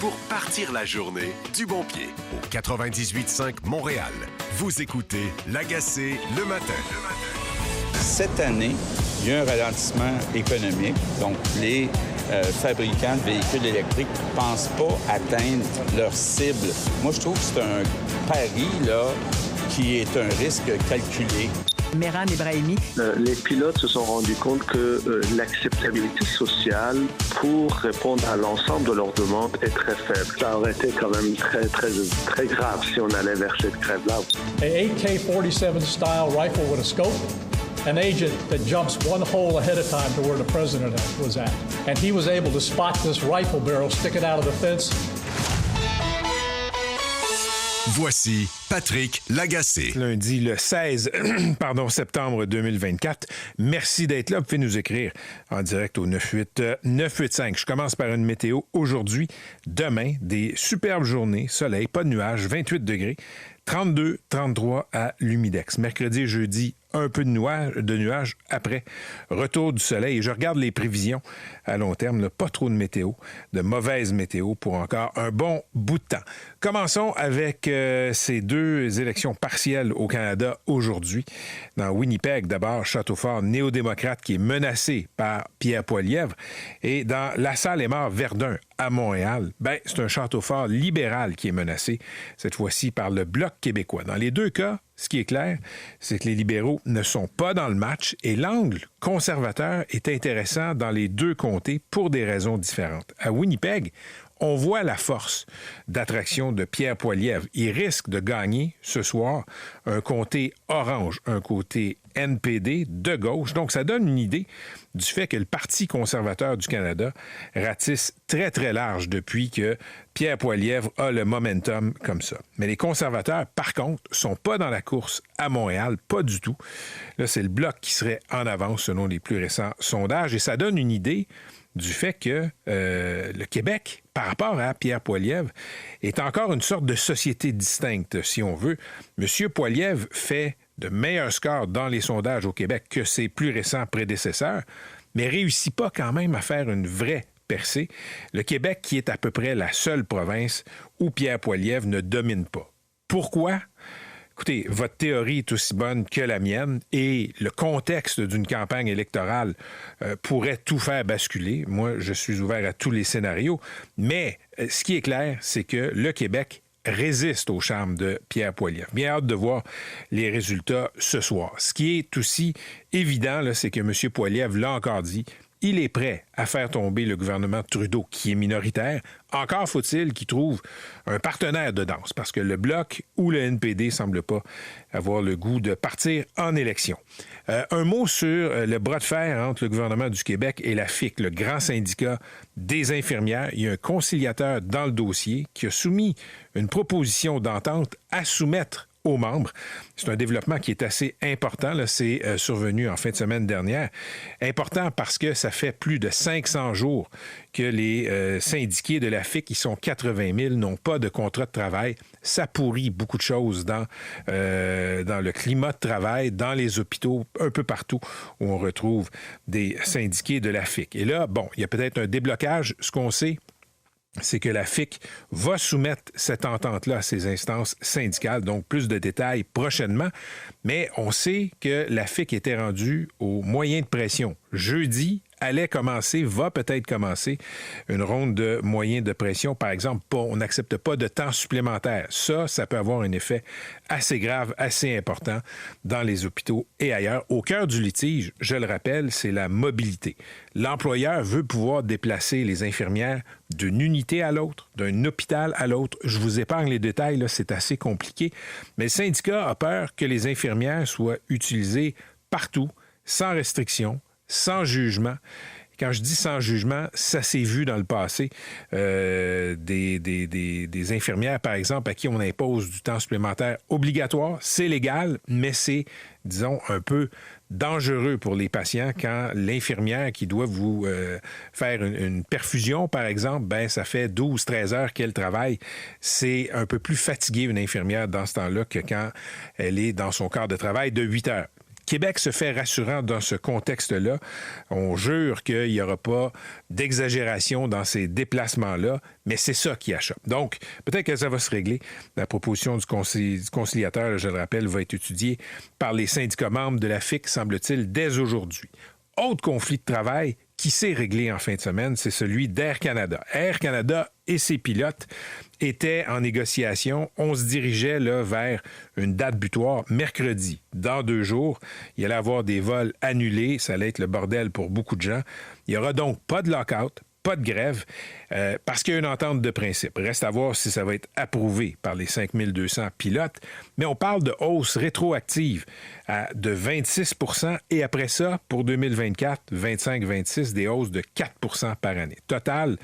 pour partir la journée du bon pied. Au 98.5 Montréal, vous écoutez L'Agacé le matin. Cette année, il y a un ralentissement économique. Donc, les fabricants de véhicules électriques ne pensent pas atteindre leur cible. Moi, je trouve que c'est un pari là, qui est un risque calculé. Mehran Ebrahimi. Les pilotes se sont rendus compte que l'acceptabilité sociale pour répondre à l'ensemble de leurs demandes est très faible. Ça aurait été quand même très grave si on allait vers cette grève-là. A AK-47 style rifle with a scope, an agent that jumps one hole ahead of time to where the president was at. And he was able to spot this rifle barrel sticking out of the fence. Voici Patrick Lagacé. Lundi, le 16 septembre 2024. Merci d'être là. Vous pouvez nous écrire en direct au 985. Je commence par une météo aujourd'hui. Demain, des superbes journées. Soleil, pas de nuages, 28 degrés. 32, 33 à l'Humidex. Mercredi et jeudi, un peu de nuages. Après, retour du soleil. Et je regarde les prévisions à long terme. Là, pas trop de météo, de mauvaise météo pour encore un bon bout de temps. Commençons avec ces deux élections partielles au Canada aujourd'hui. Dans Winnipeg, d'abord, Château-Fort, néo-démocrate qui est menacé par Pierre Poilievre. Et dans La Salle-et-Mort-Verdun, à Montréal, c'est un Château-Fort libéral qui est menacé, cette fois-ci par le Bloc québécois. Dans les deux cas, ce qui est clair, c'est que les libéraux ne sont pas dans le match et l'angle conservateur est intéressant dans les deux comtés pour des raisons différentes. À Winnipeg, on voit la force d'attraction de Pierre Poilievre. Il risque de gagner ce soir un comté orange, un côté NPD de gauche. Donc, ça donne une idée du fait que le Parti conservateur du Canada ratisse très, très large depuis que Pierre Poilievre a le momentum comme ça. Mais les conservateurs, par contre, sont pas dans la course à Montréal, pas du tout. Là, c'est le Bloc qui serait en avance selon les plus récents sondages et ça donne une idée du fait que le Québec, par rapport à Pierre Poilievre, est encore une sorte de société distincte, si on veut. M. Poilievre fait de meilleurs scores dans les sondages au Québec que ses plus récents prédécesseurs, mais réussit pas quand même à faire une vraie percée. Le Québec qui est à peu près la seule province où Pierre Poilievre ne domine pas. Pourquoi? Écoutez, votre théorie est aussi bonne que la mienne et le contexte d'une campagne électorale pourrait tout faire basculer. Moi, je suis ouvert à tous les scénarios. Mais ce qui est clair, c'est que le Québec résiste au charme de Pierre Poilievre. Bien hâte de voir les résultats ce soir. Ce qui est aussi évident, là, c'est que M. Poilievre l'a encore dit, il est prêt à faire tomber le gouvernement Trudeau, qui est minoritaire. Encore faut-il qu'il trouve un partenaire de danse, parce que le Bloc ou le NPD ne semblent pas avoir le goût de partir en élection. Un mot sur le bras de fer entre le gouvernement du Québec et la FIC, le grand syndicat des infirmières. Il y a un conciliateur dans le dossier qui a soumis une proposition d'entente à soumettre aux membres. C'est un développement qui est assez important. Là, c'est survenu en fin de semaine dernière. Important parce que ça fait plus de 500 jours que les syndiqués de la FIC, qui sont 80 000, n'ont pas de contrat de travail. Ça pourrit beaucoup de choses dans le climat de travail, dans les hôpitaux, un peu partout où on retrouve des syndiqués de la FIC. Et là, il y a peut-être un déblocage. Ce qu'on sait, c'est que la FIC va soumettre cette entente-là à ses instances syndicales, donc plus de détails prochainement. Mais on sait que la FIC était rendue aux moyens de pression. Jeudi va peut-être commencer une ronde de moyens de pression. Par exemple, on n'accepte pas de temps supplémentaire. Ça peut avoir un effet assez grave, assez important dans les hôpitaux et ailleurs. Au cœur du litige, je le rappelle, c'est la mobilité. L'employeur veut pouvoir déplacer les infirmières d'une unité à l'autre, d'un hôpital à l'autre. Je vous épargne les détails, là, c'est assez compliqué. Mais le syndicat a peur que les infirmières soient utilisées partout, sans restriction, sans jugement. Quand je dis sans jugement, ça s'est vu dans le passé. Des infirmières, par exemple, à qui on impose du temps supplémentaire obligatoire, c'est légal, mais c'est, disons, un peu dangereux pour les patients quand l'infirmière qui doit vous faire une perfusion, par exemple, ça fait 12-13 heures qu'elle travaille. C'est un peu plus fatigué, une infirmière, dans ce temps-là, que quand elle est dans son quart de travail de 8 heures. Québec se fait rassurant dans ce contexte-là. On jure qu'il n'y aura pas d'exagération dans ces déplacements-là, mais c'est ça qui achoppe. Donc, peut-être que ça va se régler. La proposition du conciliateur, je le rappelle, va être étudiée par les syndicats membres de la FIC, semble-t-il, dès aujourd'hui. Autre conflit de travail qui s'est réglé en fin de semaine, c'est celui d'Air Canada. Air Canada et ses pilotes étaient en négociation. On se dirigeait là, vers une date butoir mercredi. Dans 2 jours, il allait y avoir des vols annulés. Ça allait être le bordel pour beaucoup de gens. Il n'y aura donc pas de lockout, pas de grève, parce qu'il y a une entente de principe. Reste à voir si ça va être approuvé par les 5200 pilotes. Mais on parle de hausse rétroactive de 26 % et après ça, pour 2024, 25-26, des hausses de 4 % par année. Total,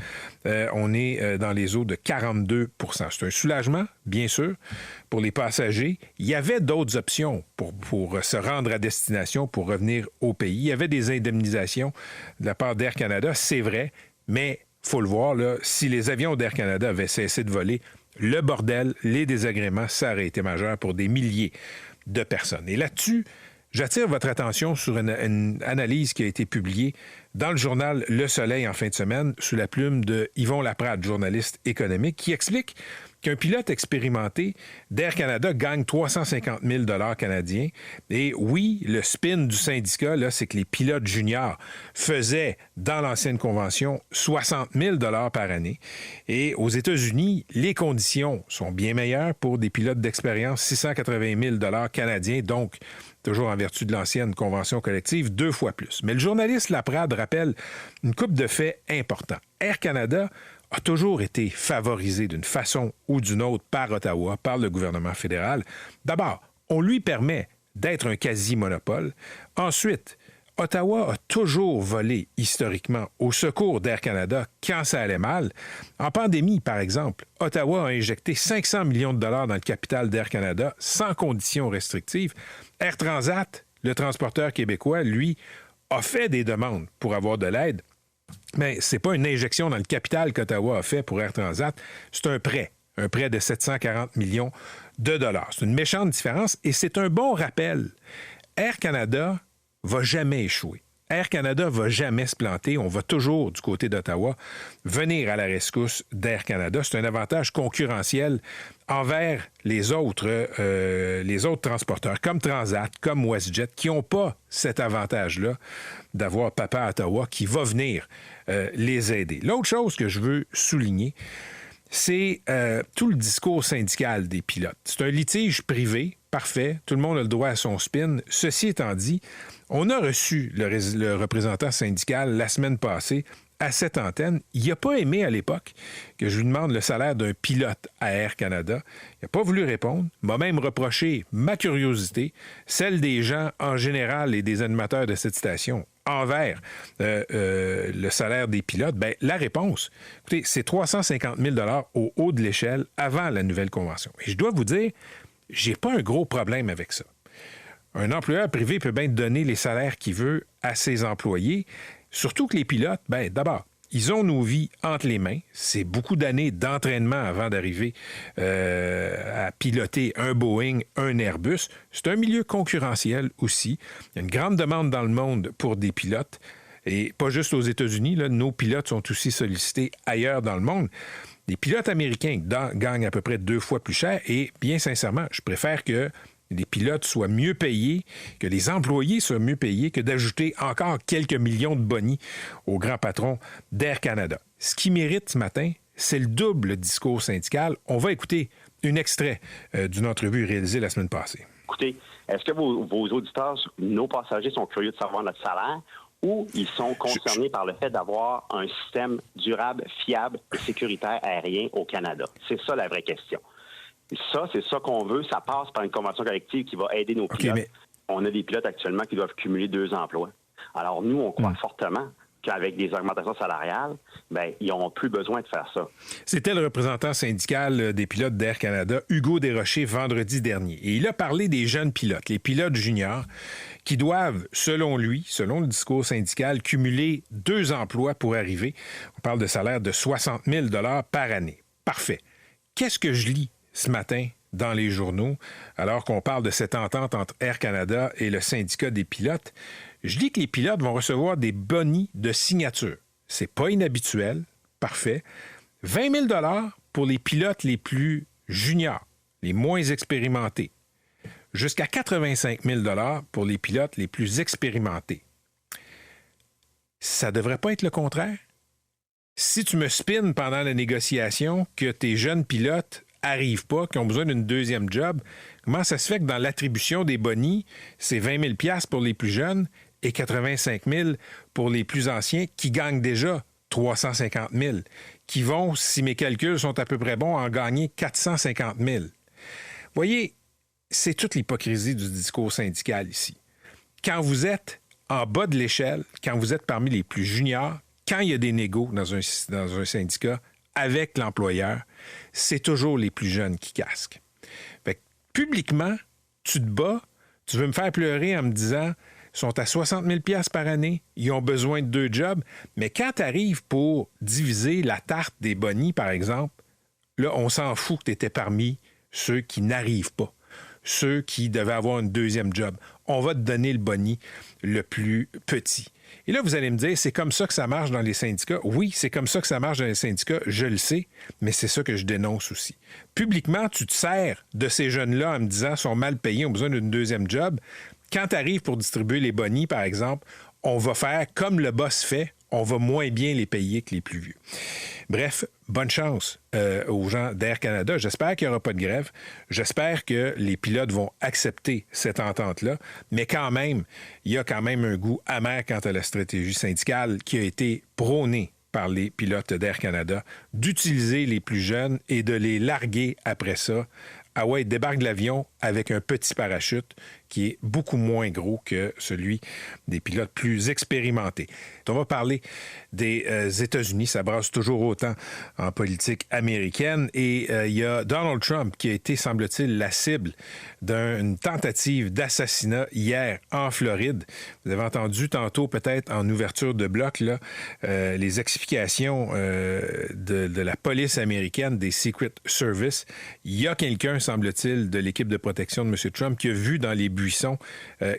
on est dans les eaux de 42 %. C'est un soulagement, bien sûr, pour les passagers. Il y avait d'autres options pour se rendre à destination, pour revenir au pays. Il y avait des indemnisations de la part d'Air Canada, c'est vrai. Mais, il faut le voir, là, si les avions d'Air Canada avaient cessé de voler, le bordel, les désagréments, ça aurait été majeur pour des milliers de personnes. Et là-dessus, j'attire votre attention sur une analyse qui a été publiée dans le journal Le Soleil en fin de semaine, sous la plume de Yvon Laprade, journaliste économique, qui explique qu'un pilote expérimenté d'Air Canada gagne 350 000 $ canadiens. Et oui, le spin du syndicat, là, c'est que les pilotes juniors faisaient, dans l'ancienne convention, 60 000 $ par année. Et aux États-Unis, les conditions sont bien meilleures pour des pilotes d'expérience, 680 000 $ canadiens, donc toujours en vertu de l'ancienne convention collective, 2 fois plus. Mais le journaliste Laprade rappelle une couple de faits importants. Air Canada a toujours été favorisé d'une façon ou d'une autre par Ottawa, par le gouvernement fédéral. D'abord, on lui permet d'être un quasi-monopole. Ensuite, Ottawa a toujours volé historiquement au secours d'Air Canada quand ça allait mal. En pandémie, par exemple, Ottawa a injecté 500 millions de dollars dans le capital d'Air Canada sans conditions restrictives. Air Transat, le transporteur québécois, lui, a fait des demandes pour avoir de l'aide. Mais c'est pas une injection dans le capital qu'Ottawa a fait pour Air Transat, c'est un prêt de 740 millions de dollars. C'est une méchante différence et c'est un bon rappel. Air Canada va jamais échouer. Air Canada va jamais se planter. On va toujours, du côté d'Ottawa, venir à la rescousse d'Air Canada. C'est un avantage concurrentiel envers les autres transporteurs, comme Transat, comme WestJet, qui n'ont pas cet avantage-là d'avoir papa à Ottawa qui va venir les aider. L'autre chose que je veux souligner, c'est tout le discours syndical des pilotes. C'est un litige privé, parfait, tout le monde a le droit à son spin. Ceci étant dit, on a reçu le représentant syndical la semaine passée à cette antenne. Il n'a pas aimé à l'époque que je lui demande le salaire d'un pilote à Air Canada. Il n'a pas voulu répondre, m'a même reproché ma curiosité, celle des gens en général et des animateurs de cette station envers le salaire des pilotes. Bien, la réponse, écoutez, c'est 350 000 $ au haut de l'échelle avant la nouvelle convention. Et je dois vous dire, j'ai pas un gros problème avec ça. Un employeur privé peut bien donner les salaires qu'il veut à ses employés, surtout que les pilotes, bien, d'abord, ils ont nos vies entre les mains. C'est beaucoup d'années d'entraînement avant d'arriver à piloter un Boeing, un Airbus. C'est un milieu concurrentiel aussi. Il y a une grande demande dans le monde pour des pilotes. Et pas juste aux États-Unis, là, nos pilotes sont aussi sollicités ailleurs dans le monde. Les pilotes américains gagnent à peu près 2 fois plus cher et, bien sincèrement, je préfère que les pilotes soient mieux payés, que les employés soient mieux payés, que d'ajouter encore quelques millions de bonis au grand patron d'Air Canada. Ce qui mérite ce matin, c'est le double discours syndical. On va écouter un extrait d'une entrevue réalisée la semaine passée. Écoutez, est-ce que vos auditeurs, nos passagers sont curieux de savoir notre salaire ou ils sont concernés par le fait d'avoir un système durable, fiable et sécuritaire aérien au Canada? C'est ça la vraie question. Ça, c'est ça qu'on veut. Ça passe par une convention collective qui va aider nos pilotes. Okay, mais... On a des pilotes actuellement qui doivent cumuler 2 emplois. Alors, nous, on croit fortement qu'avec des augmentations salariales, bien, ils n'auront plus besoin de faire ça. C'était le représentant syndical des pilotes d'Air Canada, Hugo Desrochers, vendredi dernier. Et il a parlé des jeunes pilotes, les pilotes juniors, qui doivent, selon lui, selon le discours syndical, cumuler 2 emplois pour arriver. On parle de salaire de 60 000 $ par année. Parfait. Qu'est-ce que je lis ce matin dans les journaux, alors qu'on parle de cette entente entre Air Canada et le syndicat des pilotes. Je dis que les pilotes vont recevoir des bonis de signature. C'est pas inhabituel. Parfait. 20 000 $ pour les pilotes les plus juniors, les moins expérimentés. Jusqu'à 85 000 $ pour les pilotes les plus expérimentés. Ça devrait pas être le contraire? Si tu me spins pendant la négociation que tes jeunes pilotes arrivent pas, qui ont besoin d'une deuxième job, comment ça se fait que dans l'attribution des bonis, c'est 20 000 $ pour les plus jeunes et 85 000 pour les plus anciens qui gagnent déjà 350 000, qui vont, si mes calculs sont à peu près bons, en gagner 450 000. Voyez, c'est toute l'hypocrisie du discours syndical ici. Quand vous êtes en bas de l'échelle, quand vous êtes parmi les plus juniors, quand il y a des négos dans un syndicat avec l'employeur, c'est toujours les plus jeunes qui casquent. Fait que, publiquement, tu te bats, tu veux me faire pleurer en me disant ils sont à 60 000 $ par année, ils ont besoin de 2 jobs, mais quand tu arrives pour diviser la tarte des bonis, par exemple, là, on s'en fout que tu étais parmi ceux qui n'arrivent pas, ceux qui devaient avoir une deuxième job. On va te donner le boni le plus petit. Et là, vous allez me dire, c'est comme ça que ça marche dans les syndicats. Oui, c'est comme ça que ça marche dans les syndicats, je le sais, mais c'est ça que je dénonce aussi. Publiquement, tu te sers de ces jeunes-là en me disant, sont mal payés, ont besoin d'une deuxième job. Quand tu arrives pour distribuer les bonis, par exemple, on va faire comme le boss fait, on va moins bien les payer que les plus vieux. Bref, bonne chance aux gens d'Air Canada. J'espère qu'il n'y aura pas de grève. J'espère que les pilotes vont accepter cette entente-là. Mais quand même, il y a quand même un goût amer quant à la stratégie syndicale qui a été prônée par les pilotes d'Air Canada d'utiliser les plus jeunes et de les larguer après ça. Ah ouais, débarque de l'avion avec un petit parachute qui est beaucoup moins gros que celui des pilotes plus expérimentés. On va parler des États-Unis. Ça brasse toujours autant en politique américaine. Et il y a Donald Trump qui a été, semble-t-il, la cible d'une tentative d'assassinat hier en Floride. Vous avez entendu tantôt, peut-être en ouverture de bloc, là, les explications de la police américaine, des Secret Service. Il y a quelqu'un, semble-t-il, de l'équipe de protection de M. Trump qui a vu dans les buissons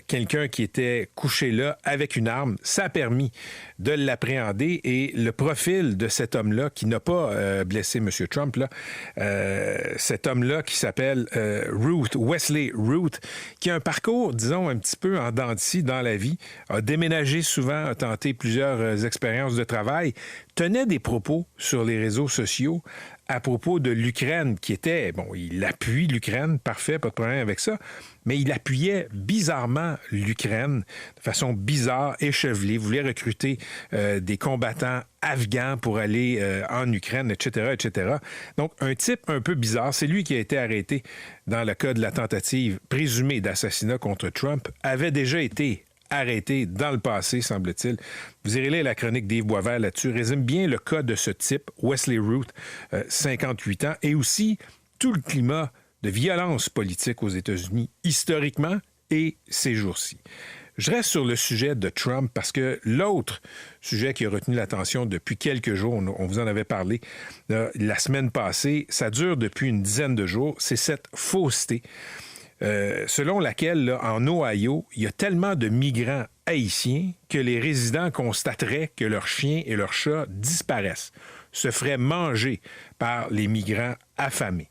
quelqu'un qui était couché là avec une arme. Ça a permis de l'appréhender et le profil de cet homme-là qui n'a pas blessé M. Trump, là, cet homme-là qui s'appelle Wesley Root, qui a un parcours, disons, un petit peu en dents de scie dans la vie, a déménagé souvent, a tenté plusieurs expériences de travail, tenait des propos sur les réseaux sociaux à propos de l'Ukraine, qui était, bon, il appuie l'Ukraine, parfait, pas de problème avec ça, mais il appuyait bizarrement l'Ukraine de façon bizarre, échevelée, voulait recruter des combattants afghans pour aller en Ukraine, etc., etc. Donc, un type un peu bizarre. C'est lui qui a été arrêté dans le cas de la tentative présumée d'assassinat contre Trump, avait déjà été arrêté dans le passé, semble-t-il. Vous irez lire la chronique d'Yves Boisvert là-dessus. Résume bien le cas de ce type, Wesley Root, 58 ans, et aussi tout le climat de violence politique aux États-Unis, historiquement et ces jours-ci. Je reste sur le sujet de Trump parce que l'autre sujet qui a retenu l'attention depuis quelques jours, on vous en avait parlé la semaine passée, ça dure depuis une dizaine de jours, c'est cette fausseté. Selon laquelle, là, en Ohio, il y a tellement de migrants haïtiens que les résidents constateraient que leurs chiens et leurs chats disparaissent, se feraient manger par les migrants affamés.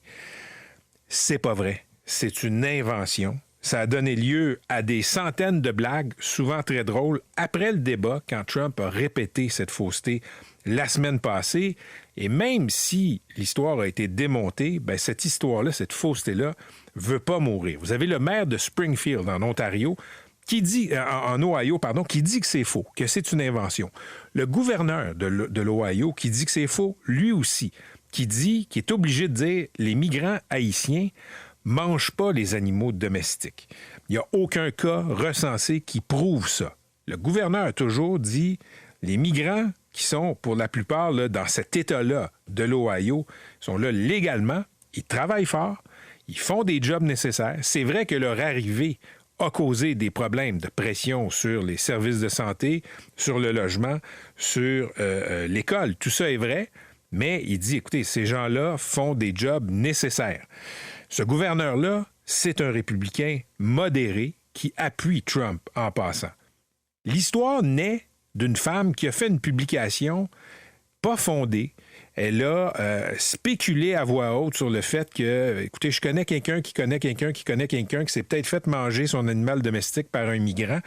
C'est pas vrai. C'est une invention. Ça a donné lieu à des centaines de blagues, souvent très drôles, après le débat, quand Trump a répété cette fausseté la semaine passée. Et même si l'histoire a été démontée, ben cette histoire-là, cette fausseté-là, veut pas mourir. Vous avez le maire de Springfield, en Ontario, qui dit, en Ohio, pardon, qui dit que c'est faux, que c'est une invention. Le gouverneur de l'Ohio qui dit que c'est faux, lui aussi, qui est obligé de dire les migrants haïtiens mangent pas les animaux domestiques. Il n'y a aucun cas recensé qui prouve ça. Le gouverneur a toujours dit les migrants qui sont, pour la plupart, là, dans cet État-là de l'Ohio, sont là légalement, ils travaillent fort, ils font des jobs nécessaires. C'est vrai que leur arrivée a causé des problèmes de pression sur les services de santé, sur le logement, sur l'école. Tout ça est vrai, mais il dit, écoutez, ces gens-là font des jobs nécessaires. Ce gouverneur-là, c'est un républicain modéré qui appuie Trump en passant. L'histoire naît d'une femme qui a fait une publication pas fondée. Elle a spéculé à voix haute sur le fait que, écoutez, je connais quelqu'un qui connaît quelqu'un qui connaît quelqu'un qui s'est peut-être fait manger son animal domestique par un migrant.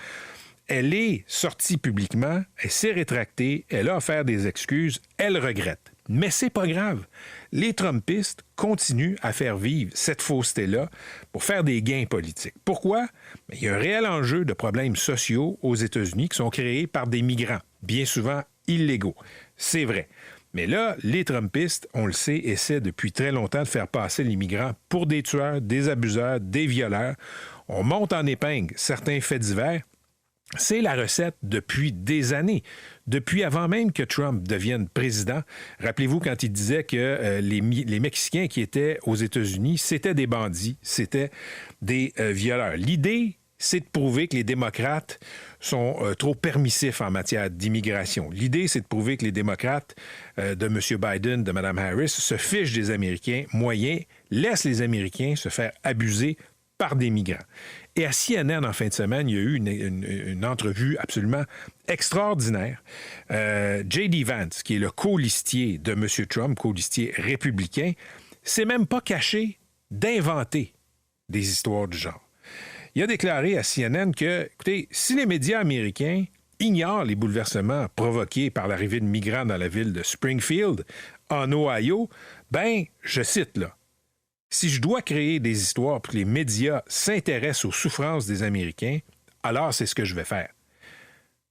Elle est sortie publiquement, elle s'est rétractée, elle a offert des excuses, elle regrette. Mais c'est pas grave. Les Trumpistes continuent à faire vivre cette fausseté-là pour faire des gains politiques. Pourquoi? Il y a un réel enjeu de problèmes sociaux aux États-Unis qui sont créés par des migrants, bien souvent illégaux. C'est vrai. Mais là, les Trumpistes, on le sait, essaient depuis très longtemps de faire passer les migrants pour des tueurs, des abuseurs, des violeurs. On monte en épingle certains faits divers. C'est la recette depuis des années, depuis avant même que Trump devienne président. Rappelez-vous quand il disait que les Mexicains qui étaient aux États-Unis, c'était des bandits, c'était des violeurs. L'idée, c'est de prouver que les démocrates sont trop permissifs en matière d'immigration. L'idée, c'est de prouver que les démocrates de M. Biden, de Mme Harris, se fichent des Américains moyens, laissent les Américains se faire abuser par des migrants. Et à CNN, en fin de semaine, il y a eu une entrevue absolument extraordinaire. J.D. Vance, qui est le co-listier de M. Trump, co-listier républicain, s'est même pas caché d'inventer des histoires du genre. Il a déclaré à CNN que, écoutez, si les médias américains ignorent les bouleversements provoqués par l'arrivée de migrants dans la ville de Springfield, en Ohio, ben, je cite là, si je dois créer des histoires pour que les médias s'intéressent aux souffrances des Américains, alors c'est ce que je vais faire.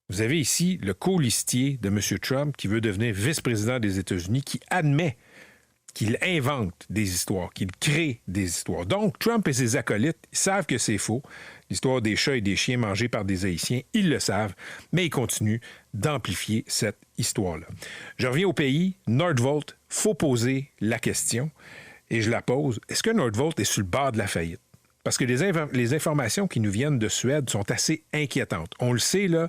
Vous avez ici le co-listier de M. Trump qui veut devenir vice-président des États-Unis, qui admet qu'il invente des histoires, qu'il crée des histoires. Donc, Trump et ses acolytes, ils savent que c'est faux. L'histoire des chats et des chiens mangés par des Haïtiens, ils le savent, mais ils continuent d'amplifier cette histoire-là. Je reviens au pays. Nordvolt, faut poser la question. Et je la pose, est-ce que Nordvolt est sur le bord de la faillite? Parce que les informations qui nous viennent de Suède sont assez inquiétantes. On le sait, là,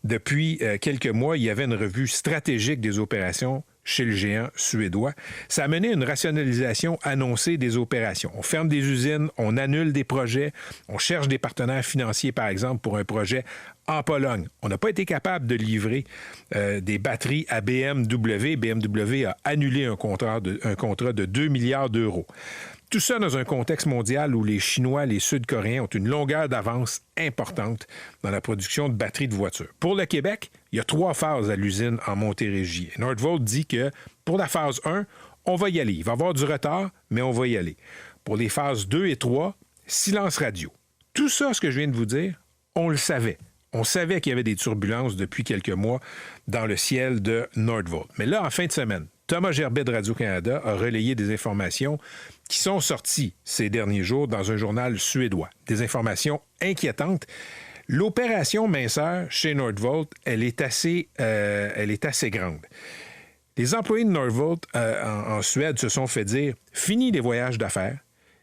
depuis quelques mois, il y avait une revue stratégique des opérations chez le géant suédois. Ça a mené à une rationalisation annoncée des opérations. On ferme des usines, on annule des projets, on cherche des partenaires financiers, par exemple, pour un projet en Pologne. On n'a pas été capable de livrer des batteries à BMW. BMW a annulé un contrat de 2 milliards d'euros. Tout ça dans un contexte mondial où les Chinois, les Sud-Coréens ont une longueur d'avance importante dans la production de batteries de voitures. Pour le Québec, il y a 3 phases à l'usine en Montérégie. Nordvolt dit que pour la phase 1, on va y aller. Il va y avoir du retard, mais on va y aller. Pour les phases 2 et 3, silence radio. Tout ça, ce que je viens de vous dire, on le savait. On savait qu'il y avait des turbulences depuis quelques mois dans le ciel de Nordvolt. Mais là, en fin de semaine, Thomas Gerbet de Radio-Canada a relayé des informations qui sont sorties ces derniers jours dans un journal suédois. Des informations inquiétantes. L'opération minceur chez Nordvolt, elle est assez grande. Les employés de Nordvolt en Suède se sont fait dire « Fini les voyages d'affaires,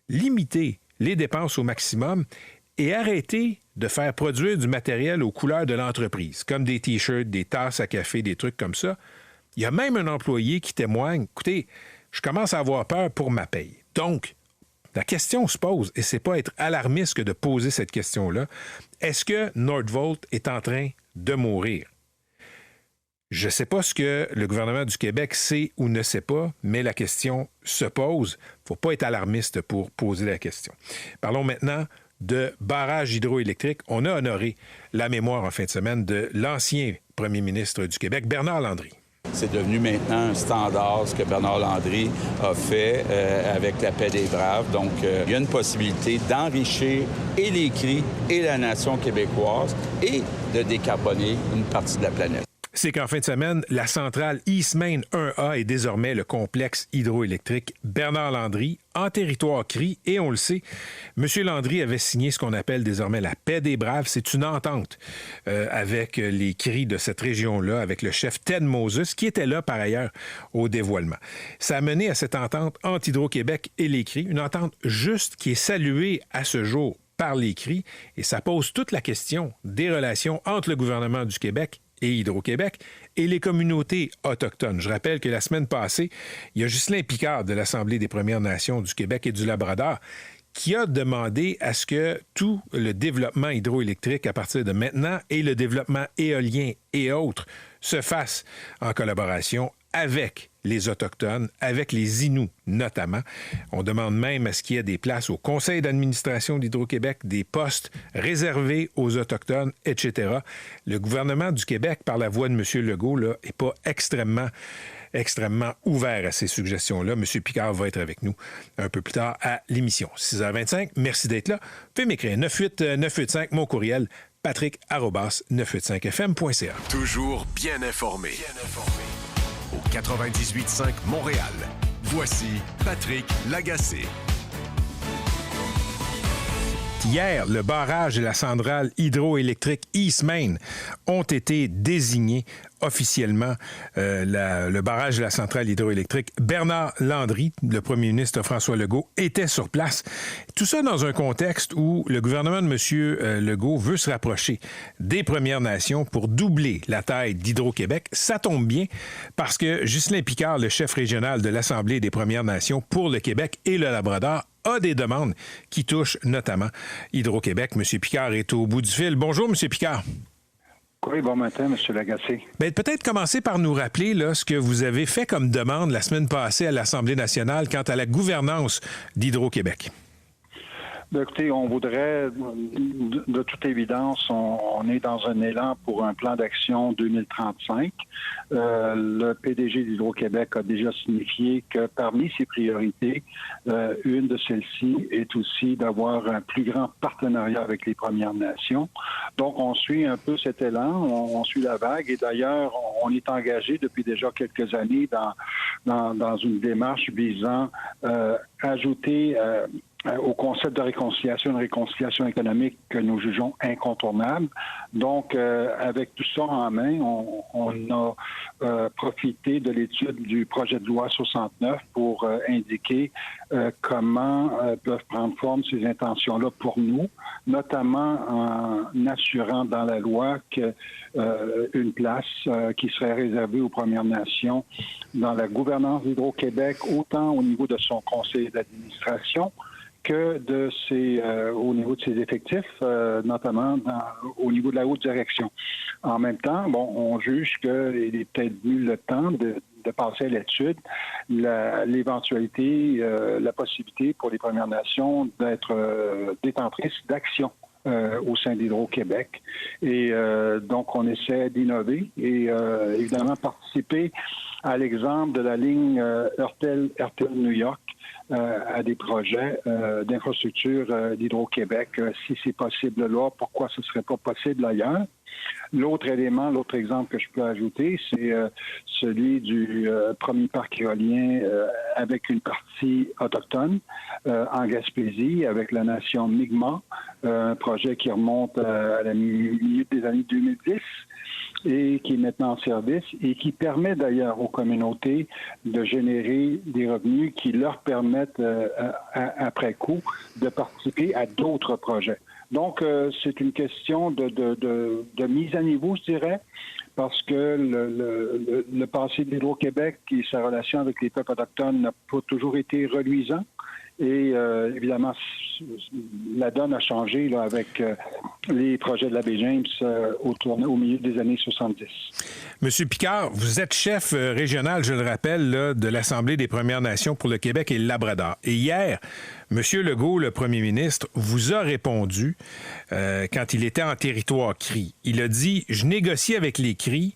limitez les dépenses au maximum et arrêtez de faire produire du matériel aux couleurs de l'entreprise, comme des T-shirts, des tasses à café, des trucs comme ça. » Il y a même un employé qui témoigne « Écoutez, je commence à avoir peur pour ma paye. » Donc, la question se pose, et c'est pas être alarmiste que de poser cette question-là. Est-ce que Nordvolt est en train de mourir? Je ne sais pas ce que le gouvernement du Québec sait ou ne sait pas, mais la question se pose. Il ne faut pas être alarmiste pour poser la question. Parlons maintenant de barrages hydroélectriques. On a honoré la mémoire en fin de semaine de l'ancien premier ministre du Québec, Bernard Landry. C'est devenu maintenant un standard, ce que Bernard Landry a fait avec la paix des braves. Donc, il y a une possibilité d'enrichir et les cris et la nation québécoise et de décarboner une partie de la planète. C'est qu'en fin de semaine, la centrale Eastmain 1A est désormais le complexe hydroélectrique Bernard Landry en territoire CRI. Et on le sait, M. Landry avait signé ce qu'on appelle désormais la paix des braves. C'est une entente avec les CRI de cette région-là, avec le chef Ted Moses, qui était là par ailleurs au dévoilement. Ça a mené à cette entente entre Hydro-Québec et les CRI, une entente juste qui est saluée à ce jour par les CRI, et ça pose toute la question des relations entre le gouvernement du Québec et Hydro-Québec et les communautés autochtones. Je rappelle que la semaine passée, il y a Ghislain Picard de l'Assemblée des Premières Nations du Québec et du Labrador qui a demandé à ce que tout le développement hydroélectrique à partir de maintenant et le développement éolien et autres se fasse en collaboration avec les Autochtones, avec les Inuits notamment. On demande même à ce qu'il y ait des places au conseil d'administration d'Hydro-Québec, des postes réservés aux Autochtones, etc. Le gouvernement du Québec, par la voix de M. Legault, n'est pas extrêmement ouvert à ces suggestions-là. M. Picard va être avec nous un peu plus tard à l'émission. 6h25, merci d'être là. Faites m'écrire 985, mon courriel, patrick@985fm.ca. Toujours bien informé. Au 98.5 Montréal. Voici Patrick Lagacé. Hier, le barrage et la centrale hydroélectrique East Main ont été désignés officiellement. Le barrage et la centrale hydroélectrique. Bernard Landry, le premier ministre François Legault, était sur place. Tout ça dans un contexte où le gouvernement de M. Legault veut se rapprocher des Premières Nations pour doubler la taille d'Hydro-Québec. Ça tombe bien parce que Ghislain Picard, le chef régional de l'Assemblée des Premières Nations pour le Québec et le Labrador, a des demandes qui touchent notamment Hydro-Québec. M. Picard est au bout du fil. Bonjour, M. Picard. Oui, bon matin, M. Lagacé. Bien, peut-être commencer par nous rappeler là, ce que vous avez fait comme demande la semaine passée à l'Assemblée nationale quant à la gouvernance d'Hydro-Québec. Bien, écoutez, on voudrait, de toute évidence, on est dans un élan pour un plan d'action 2035. Le PDG d'Hydro-Québec a déjà signifié que parmi ses priorités, une de celles-ci est aussi d'avoir un plus grand partenariat avec les Premières Nations. Donc, on suit un peu cet élan, on suit la vague et d'ailleurs, on est engagé depuis déjà quelques années dans une démarche visant ajouter au concept de réconciliation, une réconciliation économique que nous jugeons incontournable. Donc, avec tout ça en main, on a profité de l'étude du projet de loi 69 pour indiquer comment peuvent prendre forme ces intentions-là pour nous, notamment en assurant dans la loi qu'une place qui serait réservée aux Premières Nations dans la gouvernance d'Hydro-Québec, autant au niveau de son conseil d'administration que au niveau de ses effectifs, notamment au niveau de la haute direction. En même temps, on juge qu'il est peut-être venu le temps de passer à l'étude l'éventualité, la possibilité pour les Premières Nations d'être détentrices d'actions au sein d'Hydro-Québec. Et donc, on essaie d'innover et évidemment participer à l'exemple de la ligne Heurtel-New York, à des projets d'infrastructure d'Hydro-Québec. Si c'est possible là, pourquoi ce ne serait pas possible ailleurs? L'autre exemple que je peux ajouter, c'est celui du premier parc éolien avec une partie autochtone en Gaspésie, avec la nation Mi'kmaq, un projet qui remonte à la milieu des années 2010 et qui est maintenant en service et qui permet d'ailleurs aux communautés de générer des revenus qui leur permettent, après coup, de participer à d'autres projets. Donc, c'est une question de mise à niveau, je dirais, parce que le passé d'Hydro-Québec et sa relation avec les peuples autochtones n'a pas toujours été reluisant. Et évidemment, la donne a changé là, avec les projets de l'abbé James au milieu des années 70. Monsieur Picard, vous êtes chef régional, je le rappelle, là, de l'Assemblée des Premières Nations pour le Québec et le Labrador. Et hier, Monsieur Legault, le premier ministre, vous a répondu quand il était en territoire CRI. Il a dit « Je négocie avec les CRI,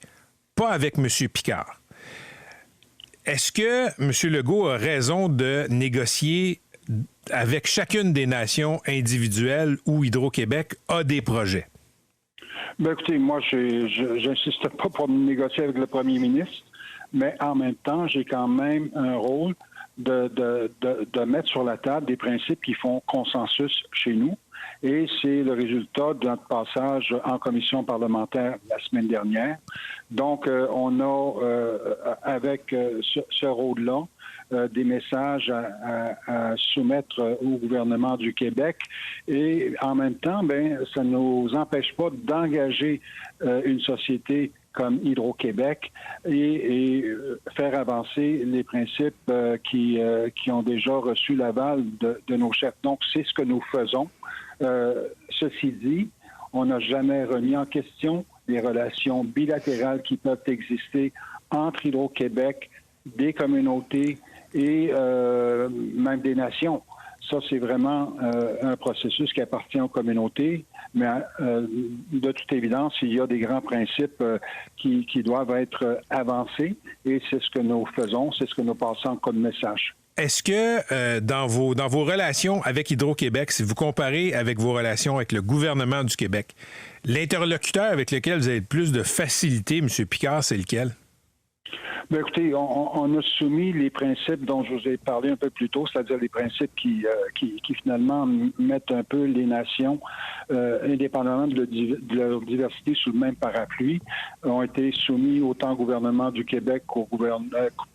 pas avec Monsieur Picard ». Est-ce que M. Legault a raison de négocier avec chacune des nations individuelles où Hydro-Québec a des projets? Bien, écoutez, moi, je n'insiste pas pour négocier avec le premier ministre, mais en même temps, j'ai quand même un rôle de mettre sur la table des principes qui font consensus chez nous. Et c'est le résultat de notre passage en commission parlementaire la semaine dernière. Donc, on a, avec ce rôle-là, des messages à soumettre au gouvernement du Québec. Et en même temps, ça ne nous empêche pas d'engager une société comme Hydro-Québec et faire avancer les principes qui ont déjà reçu l'aval de nos chefs. Donc, c'est ce que nous faisons. Ceci dit, on n'a jamais remis en question les relations bilatérales qui peuvent exister entre Hydro-Québec, des communautés et même des nations. Ça, c'est vraiment un processus qui appartient aux communautés, mais de toute évidence, il y a des grands principes qui doivent être avancés et c'est ce que nous faisons, c'est ce que nous passons comme message. Est-ce que dans vos relations avec Hydro-Québec, si vous comparez avec vos relations avec le gouvernement du Québec, l'interlocuteur avec lequel vous avez le plus de facilité, M. Picard, c'est lequel? Bien, écoutez, on a soumis les principes dont je vous ai parlé un peu plus tôt, c'est-à-dire les principes qui finalement mettent un peu les nations, indépendamment de leur diversité, sous le même parapluie, ont été soumis autant au gouvernement du Québec pas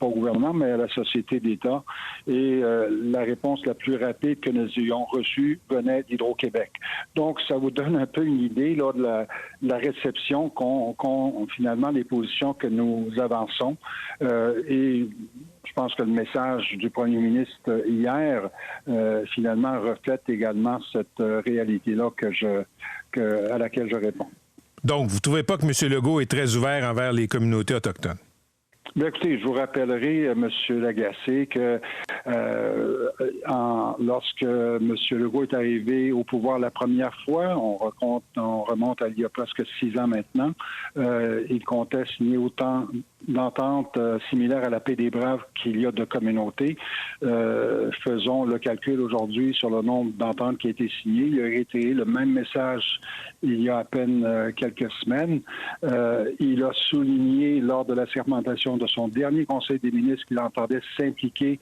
au gouvernement, mais à la société d'État. Et la réponse la plus rapide que nous ayons reçue venait d'Hydro-Québec. Donc, ça vous donne un peu une idée là, de la réception qu'ont finalement les positions que nous avançons. Et je pense que le message du premier ministre hier, finalement, reflète également cette réalité-là à laquelle je réponds. Donc, vous ne trouvez pas que M. Legault est très ouvert envers les communautés autochtones? Bien, écoutez, je vous rappellerai, M. Lagacé, que lorsque M. Legault est arrivé au pouvoir la première fois, on remonte à il y a presque 6 ans maintenant, il comptait signer autant d'ententes similaires à la paix des Braves qu'il y a de communautés. Faisons le calcul aujourd'hui sur le nombre d'ententes qui a été signées. Il a réitéré le même message il y a à peine quelques semaines. Il a souligné lors de la sermentation de son dernier Conseil des ministres qu'il entendait s'impliquer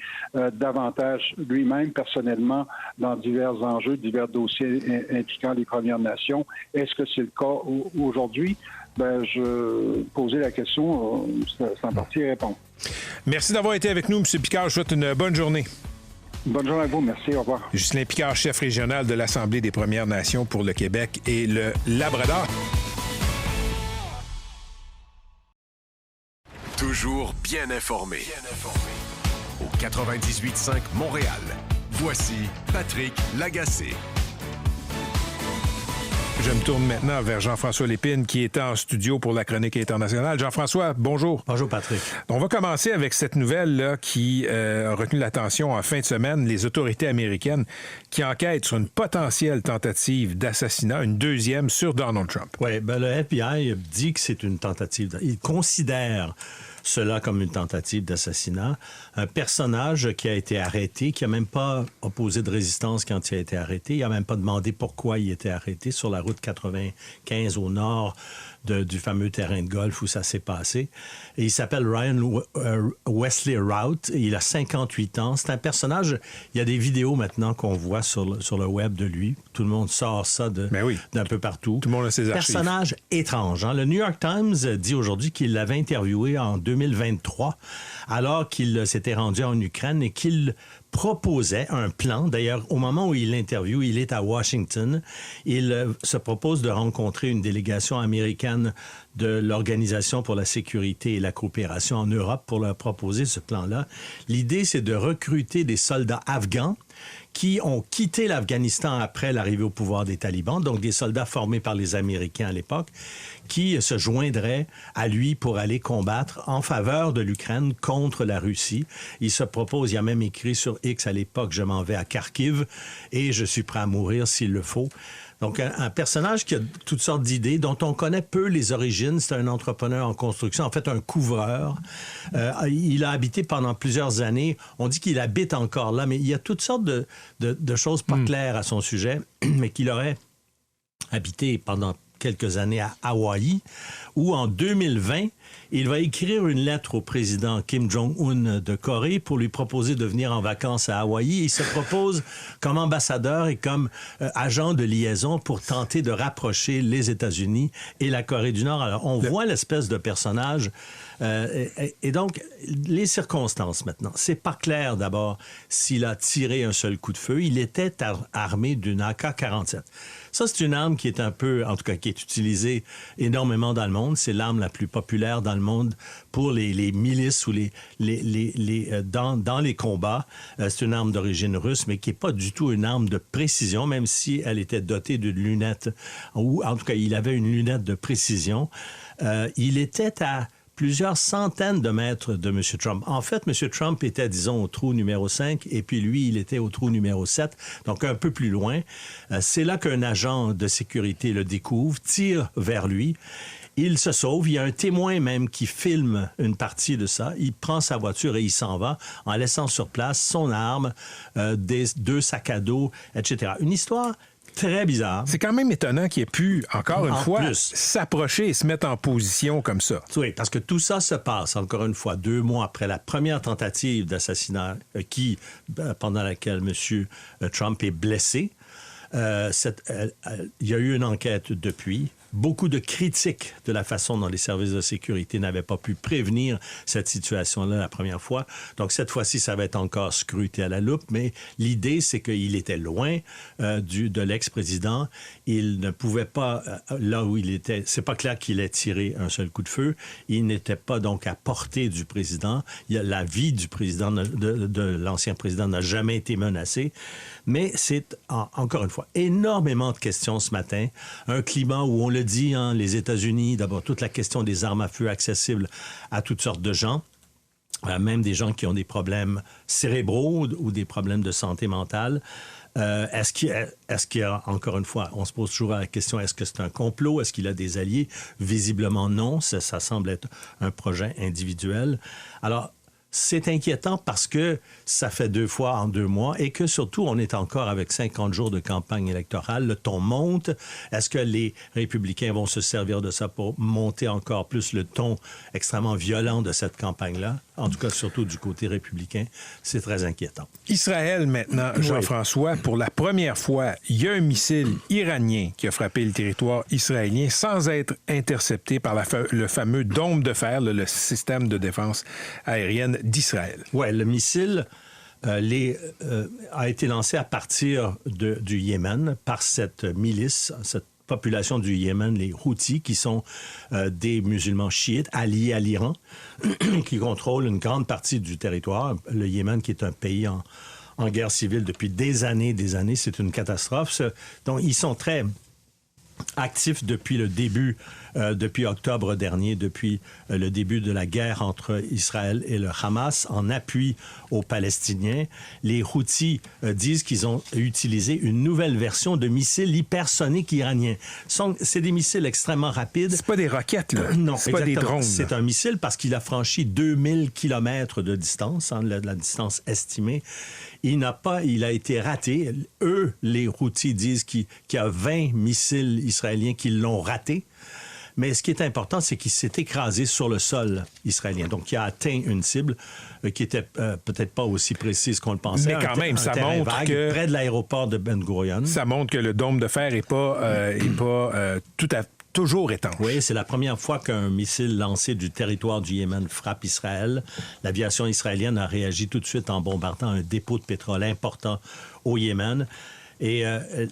davantage lui-même, personnellement, dans divers enjeux, divers dossiers impliquant les Premières Nations. Est-ce que c'est le cas aujourd'hui? Ben, je posais la question, c'est en partie répondre. Merci d'avoir été avec nous, M. Picard. Je vous souhaite une bonne journée. Bonne journée à vous. Merci. Au revoir. Justin Picard, chef régional de l'Assemblée des Premières Nations pour le Québec et le Labrador. Toujours bien informé. Au 98.5 Montréal. Voici Patrick Lagacé. Je me tourne maintenant vers Jean-François Lépine, qui est en studio pour la Chronique internationale. Jean-François, bonjour. Bonjour, Patrick. On va commencer avec cette nouvelle-là qui a retenu l'attention en fin de semaine. Les autorités américaines qui enquêtent sur une potentielle tentative d'assassinat, une deuxième, sur Donald Trump. Oui, ben le FBI dit que c'est une tentative. Il considère cela comme une tentative d'assassinat. Un personnage qui a été arrêté, qui n'a même pas opposé de résistance quand il a été arrêté. Il n'a même pas demandé pourquoi il était arrêté sur la route 95 au nord du fameux terrain de golf où ça s'est passé. Et il s'appelle Ryan Wesley Routh. Il a 58 ans. C'est un personnage... Il y a des vidéos maintenant qu'on voit sur le web de lui. Tout le monde sort ça d'un peu partout. Tout le monde a ses archives. Personnage étrange. Hein? Le New York Times dit aujourd'hui qu'il l'avait interviewé en 2023 alors qu'il s'était rendu en Ukraine et qu'il proposait un plan. D'ailleurs, au moment où il l'interviewe, il est à Washington. Il se propose de rencontrer une délégation américaine de l'Organisation pour la sécurité et la coopération en Europe pour leur proposer ce plan-là. L'idée, c'est de recruter des soldats afghans qui ont quitté l'Afghanistan après l'arrivée au pouvoir des talibans, donc des soldats formés par les Américains à l'époque, qui se joindraient à lui pour aller combattre en faveur de l'Ukraine contre la Russie. Il se propose, il a même écrit sur X à l'époque, « Je m'en vais à Kharkiv et je suis prêt à mourir s'il le faut ». Donc, un personnage qui a toutes sortes d'idées, dont on connaît peu les origines. C'est un entrepreneur en construction, en fait un couvreur. Il a habité pendant plusieurs années. On dit qu'il habite encore là, mais il y a toutes sortes de choses pas claires à son sujet, mais qu'il aurait habité pendant quelques années à Hawaï, où en 2020, il va écrire une lettre au président Kim Jong-un de Corée pour lui proposer de venir en vacances à Hawaï. Il se propose comme ambassadeur et comme agent de liaison pour tenter de rapprocher les États-Unis et la Corée du Nord. Alors, on voit l'espèce de personnage. Et donc, les circonstances maintenant. C'est pas clair d'abord s'il a tiré un seul coup de feu. Il était armé d'une AK-47. Ça, c'est une arme qui est un peu, en tout cas, qui est utilisée énormément dans le monde. C'est l'arme la plus populaire dans le monde pour les milices ou dans les combats. C'est une arme d'origine russe, mais qui n'est pas du tout une arme de précision, même si elle était dotée d'une lunette, ou en tout cas, il avait une lunette de précision. Il était à plusieurs centaines de mètres de M. Trump. En fait, M. Trump était, disons, au trou numéro 5, et puis lui, il était au trou numéro 7, donc un peu plus loin. C'est là qu'un agent de sécurité le découvre, tire vers lui. Il se sauve. Il y a un témoin même qui filme une partie de ça. Il prend sa voiture et il s'en va en laissant sur place son arme, deux sacs à dos, etc. Une histoire très bizarre. C'est quand même étonnant qu'il ait pu, encore une fois, s'approcher et se mettre en position comme ça. Oui, parce que tout ça se passe, encore une fois, 2 mois après la première tentative d'assassinat pendant laquelle M. Trump est blessé. Il y a eu une enquête depuis. Beaucoup de critiques de la façon dont les services de sécurité n'avaient pas pu prévenir cette situation-là la première fois. Donc, cette fois-ci, ça va être encore scruté à la loupe, mais l'idée, c'est qu'il était loin de l'ex-président. Il ne pouvait pas, là où il était, c'est pas clair qu'il ait tiré un seul coup de feu. Il n'était pas donc à portée du président. La vie du président, de l'ancien président n'a jamais été menacée. Mais c'est, encore une fois, énormément de questions ce matin. Un climat où on le dit, les États-Unis, d'abord, toute la question des armes à feu accessibles à toutes sortes de gens, même des gens qui ont des problèmes cérébraux ou des problèmes de santé mentale. Est-ce qu'il y a, encore une fois, on se pose toujours la question, est-ce que c'est un complot? Est-ce qu'il a des alliés? Visiblement non, ça semble être un projet individuel. Alors, c'est inquiétant parce que ça fait 2 fois en 2 mois et que surtout, on est encore avec 50 jours de campagne électorale. Le ton monte. Est-ce que les républicains vont se servir de ça pour monter encore plus le ton extrêmement violent de cette campagne-là? En tout cas, surtout du côté républicain. C'est très inquiétant. Israël, maintenant, Jean-François, pour la première fois, il y a un missile iranien qui a frappé le territoire israélien sans être intercepté par le fameux dôme de fer, le système de défense aérienne d'Israël. Oui, le missile a été lancé à partir du Yémen par cette milice, cette population du Yémen, les Houthis, qui sont des musulmans chiites alliés à l'Iran, qui contrôlent une grande partie du territoire. Le Yémen, qui est un pays en guerre civile depuis des années, c'est une catastrophe. Donc, ils sont très actifs depuis le début, depuis octobre dernier, depuis le début de la guerre entre Israël et le Hamas, en appui aux Palestiniens. Les Houthis disent qu'ils ont utilisé une nouvelle version de missiles hypersoniques iraniens. C'est des missiles extrêmement rapides. C'est pas des roquettes, là. Non, c'est pas des drones. C'est un missile parce qu'il a franchi 2000 km de distance, la distance estimée. Il a été raté. Eux, les Houthis, disent qu'il y a 20 missiles israéliens qui l'ont raté. Mais ce qui est important, c'est qu'il s'est écrasé sur le sol israélien. Donc, il a atteint une cible qui était peut-être pas aussi précise qu'on le pensait. Mais quand même, ça montre que... près de l'aéroport de Ben Gurion. Ça montre que le dôme de fer n'est pas tout à fait toujours étanche. Oui, c'est la première fois qu'un missile lancé du territoire du Yémen frappe Israël. L'aviation israélienne a réagi tout de suite en bombardant un dépôt de pétrole important au Yémen. Et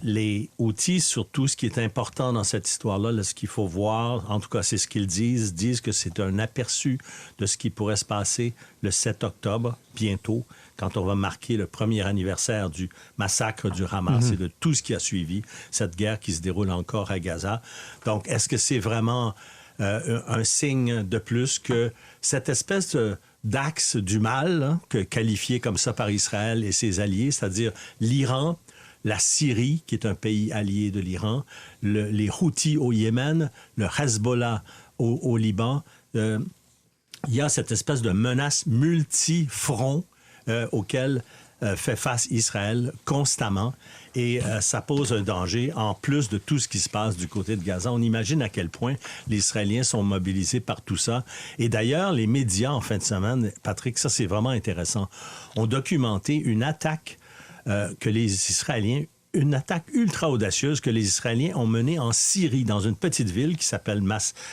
les Houthis, surtout, ce qui est important dans cette histoire-là, ce qu'il faut voir, en tout cas, c'est ce qu'ils disent que c'est un aperçu de ce qui pourrait se passer le 7 octobre, bientôt, quand on va marquer le premier anniversaire du massacre du Hamas et de tout ce qui a suivi, cette guerre qui se déroule encore à Gaza. Donc, est-ce que c'est vraiment un signe de plus que cette espèce d'axe du mal, qualifié comme ça par Israël et ses alliés, c'est-à-dire l'Iran, la Syrie, qui est un pays allié de l'Iran, les Houthis au Yémen, le Hezbollah au Liban, il y a cette espèce de menace multifront auquel fait face Israël constamment et ça pose un danger en plus de tout ce qui se passe du côté de Gaza. On imagine à quel point les Israéliens sont mobilisés par tout ça. Et d'ailleurs, les médias en fin de semaine, Patrick, ça c'est vraiment intéressant, ont documenté une attaque que les Israéliens, une attaque ultra audacieuse que les Israéliens ont menée en Syrie, dans une petite ville qui s'appelle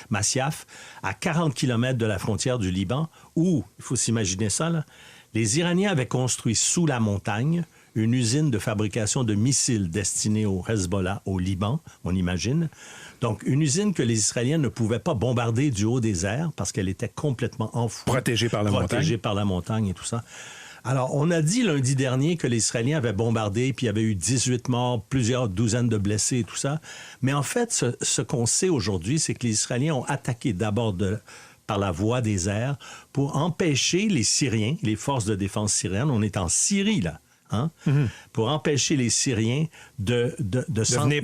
Masyaf, à 40 km de la frontière du Liban, où, il faut s'imaginer ça, là, les Iraniens avaient construit sous la montagne une usine de fabrication de missiles destinée au Hezbollah, au Liban, on imagine. Donc, une usine que les Israéliens ne pouvaient pas bombarder du haut des airs parce qu'elle était complètement enfouie. Protégée par la montagne Et tout ça. Alors, on a dit lundi dernier que les Israéliens avaient bombardé, puis il y avait eu 18 morts, plusieurs douzaines de blessés et tout ça. Mais en fait, ce qu'on sait aujourd'hui, c'est que les Israéliens ont attaqué d'abord par la voie des airs pour empêcher les Syriens, les forces de défense syriennes, on est en Syrie là, pour empêcher les Syriens de venir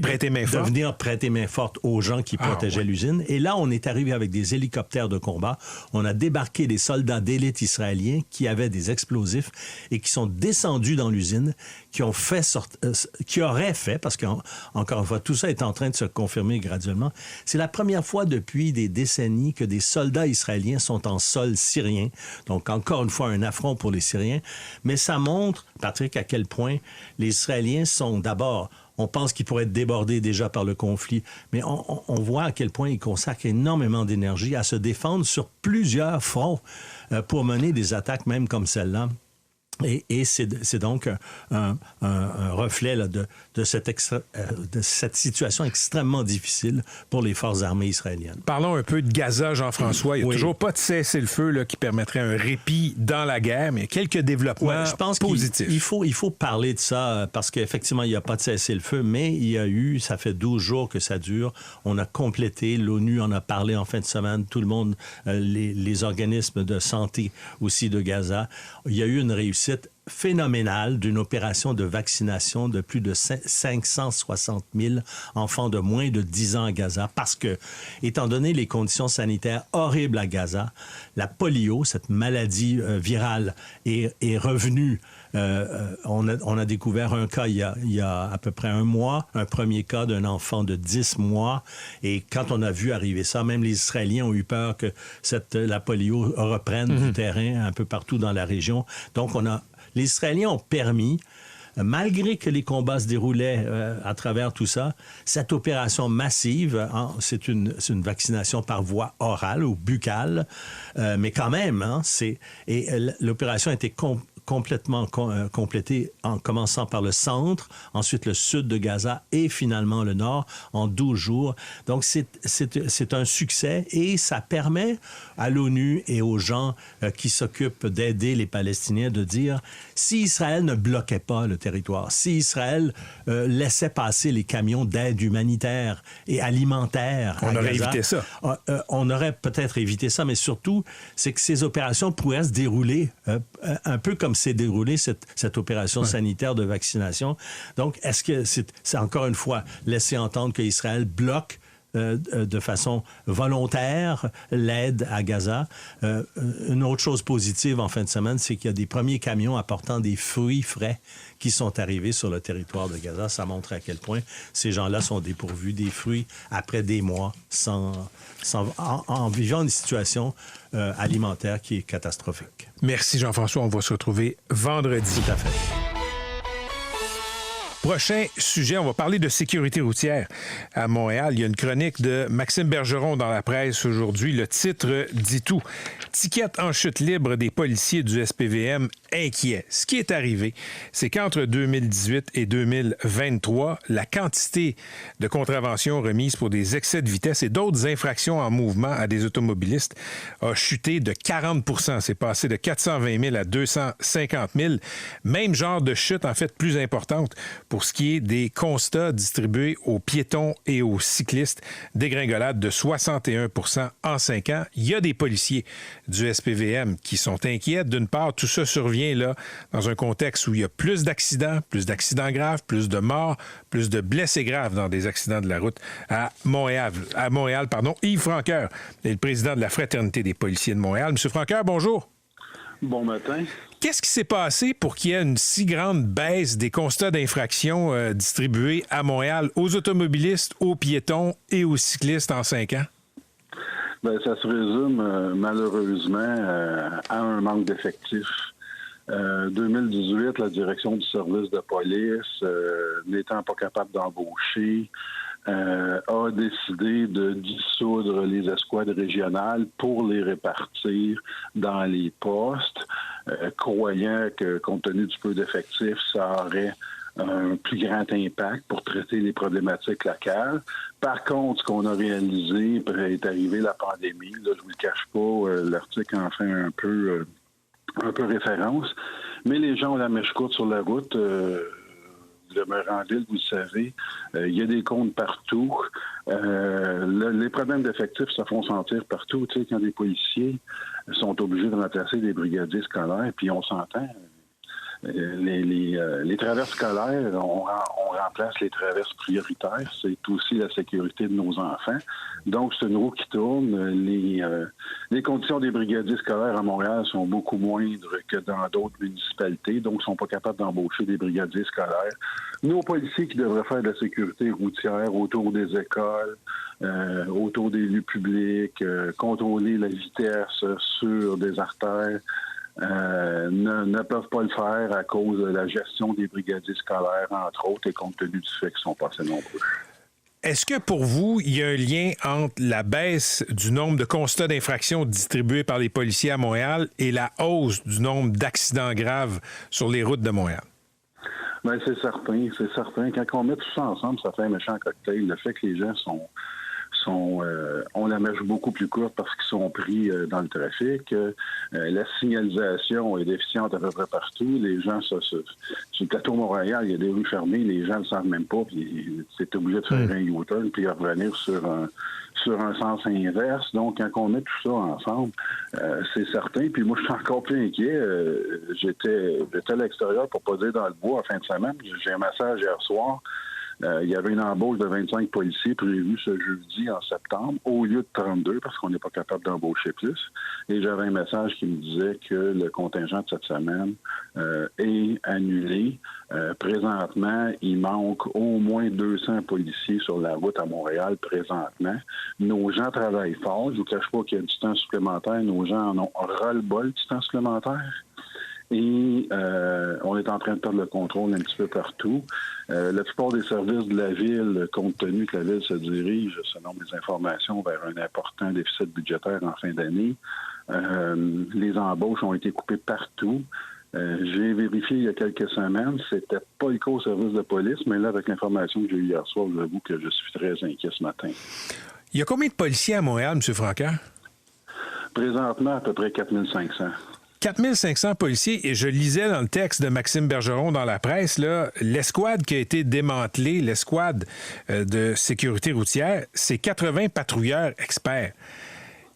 prêter main forte aux gens qui protégeaient l'usine. Et là, on est arrivé avec des hélicoptères de combat. On a débarqué des soldats d'élite israéliens qui avaient des explosifs et qui sont descendus dans l'usine, qui auraient fait, parce qu'encore une fois, tout ça est en train de se confirmer graduellement. C'est la première fois depuis des décennies que des soldats israéliens sont en sol syrien. Donc, encore une fois, un affront pour les Syriens. Mais ça montre, Patrick, à quel point les Israéliens sont d'abord... On pense qu'ils pourraient être débordés déjà par le conflit, mais on voit à quel point ils consacrent énormément d'énergie à se défendre sur plusieurs fronts pour mener des attaques même comme celle-là. Et c'est donc un reflet là, de cette situation extrêmement difficile pour les forces armées israéliennes. Parlons un peu de Gaza, Jean-François. Il n'y a toujours pas de cessez-le-feu là, qui permettrait un répit dans la guerre, mais quelques développements je pense positifs. Il faut parler de ça parce qu'effectivement, il n'y a pas de cessez-le-feu, mais il y a eu, ça fait 12 jours que ça dure. On a complété, l'ONU en a parlé en fin de semaine, tout le monde, les organismes de santé aussi de Gaza. Il y a eu une réussite phénoménale d'une opération de vaccination de plus de 560 000 enfants de moins de 10 ans à Gaza parce que, étant donné les conditions sanitaires horribles à Gaza, la polio, cette maladie virale, est revenue. On a découvert un cas il y a à peu près un mois, un premier cas d'un enfant de 10 mois. Et quand on a vu arriver ça, même les Israéliens ont eu peur que la polio reprenne du terrain un peu partout dans la région. Donc, les Israéliens ont permis, malgré que les combats se déroulaient à travers tout ça, cette opération massive, c'est une vaccination par voie orale ou buccale, mais quand même, l'opération a été complètement complété en commençant par le centre, ensuite le sud de Gaza et finalement le nord en 12 jours. Donc, c'est un succès et ça permet à l'ONU et aux gens qui s'occupent d'aider les Palestiniens de dire si Israël ne bloquait pas le territoire, si Israël laissait passer les camions d'aide humanitaire et alimentaire à Gaza, évité ça. On aurait peut-être évité ça, mais surtout, c'est que ces opérations pourraient se dérouler un peu comme s'est déroulée cette opération sanitaire de vaccination. Donc, est-ce que c'est encore une fois laisser entendre qu'Israël bloque de façon volontaire l'aide à Gaza? Une autre chose positive en fin de semaine, c'est qu'il y a des premiers camions apportant des fruits frais qui sont arrivés sur le territoire de Gaza. Ça montre à quel point ces gens-là sont dépourvus des fruits après des mois en vivant une situation alimentaire qui est catastrophique. Merci Jean-François. On va se retrouver vendredi. Tout à fait. Prochain sujet, on va parler de sécurité routière à Montréal. Il y a une chronique de Maxime Bergeron dans la presse aujourd'hui. Le titre dit tout. Ticket en chute libre des policiers du SPVM inquiets. Ce qui est arrivé, c'est qu'entre 2018 et 2023, la quantité de contraventions remises pour des excès de vitesse et d'autres infractions en mouvement à des automobilistes a chuté de 40 %. C'est passé de 420 000 à 250 000. Même genre de chute, en fait, plus importante pour ce qui est des constats distribués aux piétons et aux cyclistes. Dégringolade de 61 % en 5 ans. Il y a des policiers du SPVM qui sont inquiets. D'une part, tout ça survient là dans un contexte où il y a plus d'accidents graves, plus de morts, plus de blessés graves dans des accidents de la route à Montréal. Yves Franqueur est le président de la Fraternité des policiers de Montréal. Monsieur Franqueur, bonjour. Bon matin. Qu'est-ce qui s'est passé pour qu'il y ait une si grande baisse des constats d'infraction distribués à Montréal aux automobilistes, aux piétons et aux cyclistes en 5 ans? Bien, ça se résume malheureusement à un manque d'effectifs. 2018, la direction du service de police n'étant pas capable d'embaucher, a décidé de dissoudre les escouades régionales pour les répartir dans les postes, croyant que, compte tenu du peu d'effectifs, ça aurait un plus grand impact pour traiter les problématiques locales. Par contre, ce qu'on a réalisé, est arrivé la pandémie, là, je vous le cache pas, l'article en fait un peu référence, mais les gens ont la mèche courte sur la route. Demeurant en ville, vous le savez, il y a des comptes partout. Les problèmes d'effectifs se font sentir partout. Tu sais, quand des policiers sont obligés de remplacer des brigadiers scolaires, puis on s'entend, les traverses scolaires, on remplace les traverses prioritaires. C'est aussi la sécurité de nos enfants. Donc, c'est une roue qui tourne. Les conditions des brigadiers scolaires à Montréal sont beaucoup moindres que dans d'autres municipalités. Donc, ils ne sont pas capables d'embaucher des brigadiers scolaires. Nos policiers qui devraient faire de la sécurité routière autour des écoles, autour des lieux publics, contrôler la vitesse sur des artères, ne peuvent pas le faire à cause de la gestion des brigadiers scolaires, entre autres, et compte tenu du fait qu'ils sont pas assez nombreux. Est-ce que pour vous, il y a un lien entre la baisse du nombre de constats d'infractions distribués par les policiers à Montréal et la hausse du nombre d'accidents graves sur les routes de Montréal? Bien, c'est certain. Quand on met tout ça ensemble, ça fait un méchant cocktail. Le fait que les gens on la mèche beaucoup plus courte parce qu'ils sont pris dans le trafic. La signalisation est déficiente à peu près partout. Les gens, sur le plateau Montréal, il y a des rues fermées, les gens ne le savent même pas, puis c'est obligé de faire un U-turn puis revenir sur un sens inverse. Donc, quand on met tout ça ensemble, c'est certain. Puis moi, je suis encore plus inquiet. J'étais à l'extérieur, pour pas dire dans le bois, en fin de semaine. J'ai un massage hier soir. Il y avait une embauche de 25 policiers prévue ce jeudi en septembre, au lieu de 32, parce qu'on n'est pas capable d'embaucher plus. Et j'avais un message qui me disait que le contingent de cette semaine est annulé. Présentement, il manque au moins 200 policiers sur la route à Montréal présentement. Nos gens travaillent fort. Je ne vous cache pas qu'il y a du temps supplémentaire. Nos gens en ont ras-le-bol du temps supplémentaire. Et on est en train de perdre le contrôle un petit peu partout. La plupart des services de la ville, compte tenu que la ville se dirige, selon mes informations, vers un important déficit budgétaire en fin d'année, les embauches ont été coupées partout. J'ai vérifié il y a quelques semaines, c'était pas le cas au service de police, mais là, avec l'information que j'ai eue hier soir, je vous avoue que je suis très inquiet ce matin. Il y a combien de policiers à Montréal, M. Francaire? Présentement, à peu près 4500. 4500 policiers, et je lisais dans le texte de Maxime Bergeron dans la presse, là, l'escouade qui a été démantelée, l'escouade de sécurité routière, c'est 80 patrouilleurs experts.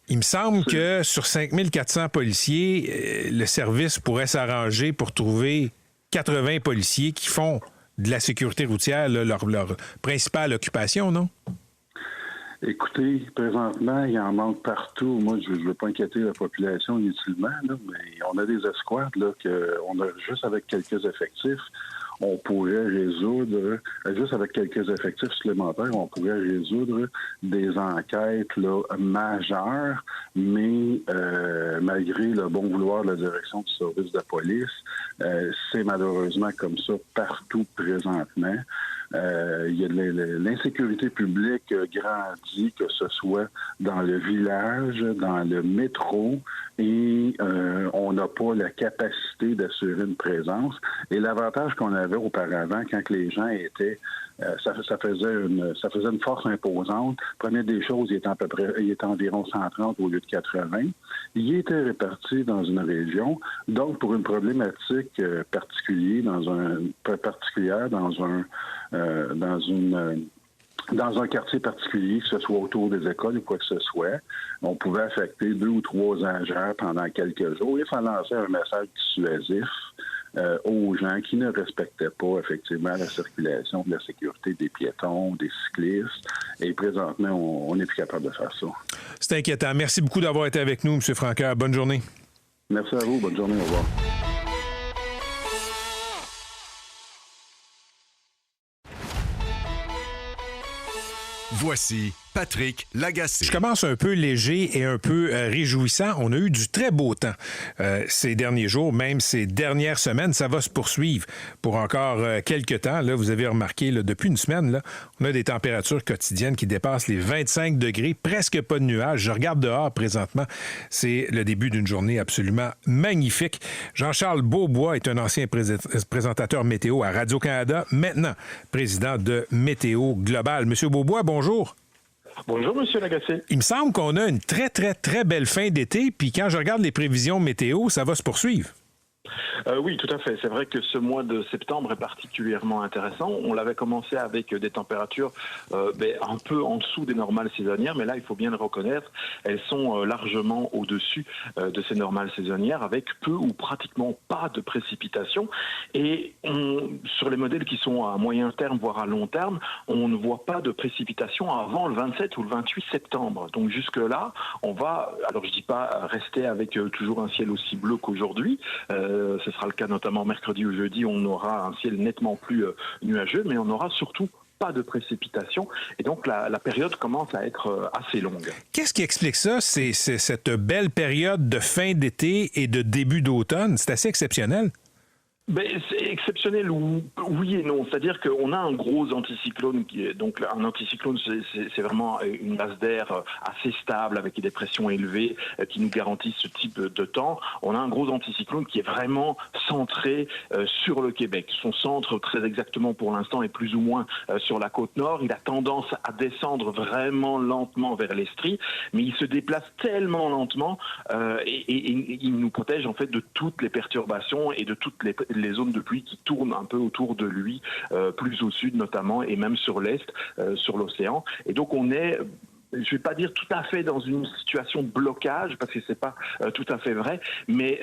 Il me semble que sur 5400 policiers, le service pourrait s'arranger pour trouver 80 policiers qui font de la sécurité routière là, leur principale occupation, non? Écoutez, présentement, il en manque partout. Moi, je ne veux pas inquiéter la population inutilement, là, mais on a des escouades là, on a juste avec quelques effectifs, on pourrait résoudre, juste avec quelques effectifs supplémentaires, on pourrait résoudre des enquêtes là, majeures, mais malgré le bon vouloir de la direction du service de police, c'est malheureusement comme ça partout présentement. Il y a de l'insécurité publique grandit, que ce soit dans le village, dans le métro, et on n'a pas la capacité d'assurer une présence. Et l'avantage qu'on avait auparavant, quand les gens étaient, ça faisait une force imposante. Prenez des choses, il était environ 130 au lieu de 80. Il était réparti dans une région, donc pour une problématique particulière, dans un quartier particulier, que ce soit autour des écoles ou quoi que ce soit, on pouvait affecter 2 ou 3 agents pendant quelques jours. Il fallait lancer un message dissuasif aux gens qui ne respectaient pas effectivement la circulation, de la sécurité des piétons, des cyclistes. Et présentement, on n'est plus capable de faire ça. C'est inquiétant. Merci beaucoup d'avoir été avec nous, M. Francaire. Bonne journée. Merci à vous. Bonne journée. Au revoir. Voici Patrick Lagacé. Je commence un peu léger et un peu réjouissant. On a eu du très beau temps ces derniers jours, même ces dernières semaines. Ça va se poursuivre pour encore quelques temps. Là, vous avez remarqué, là, depuis une semaine, là, on a des températures quotidiennes qui dépassent les 25 degrés, presque pas de nuages. Je regarde dehors présentement. C'est le début d'une journée absolument magnifique. Jean-Charles Beaubois est un ancien présentateur météo à Radio-Canada, maintenant président de Météo Global. Monsieur Beaubois, bonjour. Bonjour, M. Lagacé. Il me semble qu'on a une très, très, très belle fin d'été, puis quand je regarde les prévisions météo, ça va se poursuivre. Oui, tout à fait. C'est vrai que ce mois de septembre est particulièrement intéressant. On l'avait commencé avec des températures un peu en dessous des normales saisonnières, mais là, il faut bien le reconnaître, elles sont largement au-dessus de ces normales saisonnières, avec peu ou pratiquement pas de précipitations. Et sur les modèles qui sont à moyen terme, voire à long terme, on ne voit pas de précipitations avant le 27 ou le 28 septembre. Donc jusque-là, on va, alors je dis pas rester avec toujours un ciel aussi bleu qu'aujourd'hui, ce sera le cas notamment mercredi ou jeudi, on aura un ciel nettement plus nuageux, mais on n'aura surtout pas de précipitations. Et donc, la période commence à être assez longue. Qu'est-ce qui explique ça? C'est cette belle période de fin d'été et de début d'automne. C'est assez exceptionnel. C'est exceptionnel, oui et non. C'est-à-dire qu'on a un gros anticyclone qui est donc un anticyclone, c'est vraiment une masse d'air assez stable avec des pressions élevées qui nous garantissent ce type de temps. On a un gros anticyclone qui est vraiment centré sur le Québec. Son centre, très exactement pour l'instant, est plus ou moins sur la côte nord. Il a tendance à descendre vraiment lentement vers l'Estrie, mais il se déplace tellement lentement et il nous protège en fait de toutes les perturbations et de toutes les zones de pluie qui tournent un peu autour de lui, plus au sud notamment, et même sur l'est, sur l'océan. Et donc on est, je ne vais pas dire tout à fait dans une situation de blocage, parce que c'est pas tout à fait vrai, mais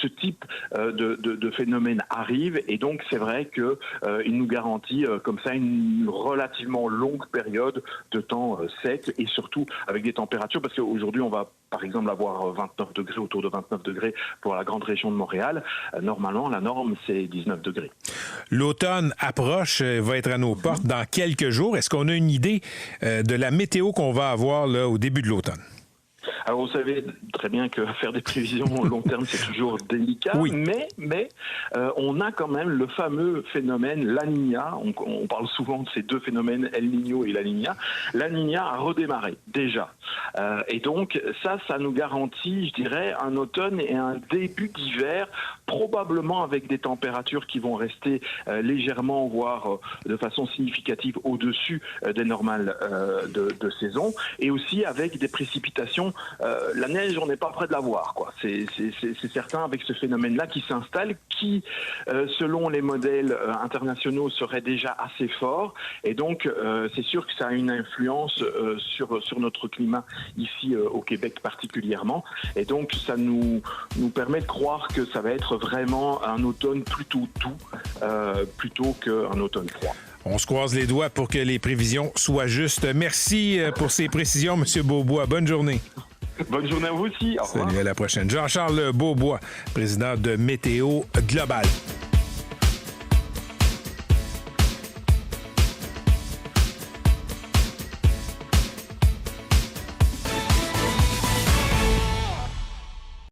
ce type de phénomène arrive, et donc c'est vrai que il nous garantit comme ça une relativement longue période de temps sec, et surtout avec des températures, parce qu'aujourd'hui on va par exemple avoir 29 degrés, autour de 29 degrés pour la grande région de Montréal. Normalement, la norme, c'est 19 degrés. L'automne approche, va être à nos portes dans quelques jours. Est-ce qu'on a une idée de la météo qu'on va avoir là, au début de l'automne? Alors, vous savez très bien que faire des prévisions long terme, c'est toujours délicat, oui. mais on a quand même le fameux phénomène La Niña. On parle souvent de ces deux phénomènes, El Niño et La Niña. La Niña a redémarré, déjà. Et donc, ça nous garantit, je dirais, un automne et un début d'hiver, probablement avec des températures qui vont rester légèrement, voire de façon significative au-dessus des normales de saison, et aussi avec des précipitations. La neige, on n'est pas près de la voir, quoi. C'est certain, avec ce phénomène-là qui s'installe, qui, selon les modèles internationaux, serait déjà assez fort. Et donc, c'est sûr que ça a une influence sur notre climat ici au Québec particulièrement. Et donc, ça nous permet de croire que ça va être vraiment un automne plutôt doux, plutôt qu'un automne froid. On se croise les doigts pour que les prévisions soient justes. Merci pour ces précisions, M. Beaubois. Bonne journée. Bonne journée à vous aussi. Au revoir. Salut, à la prochaine. Jean-Charles Beaubois, président de Météo Global.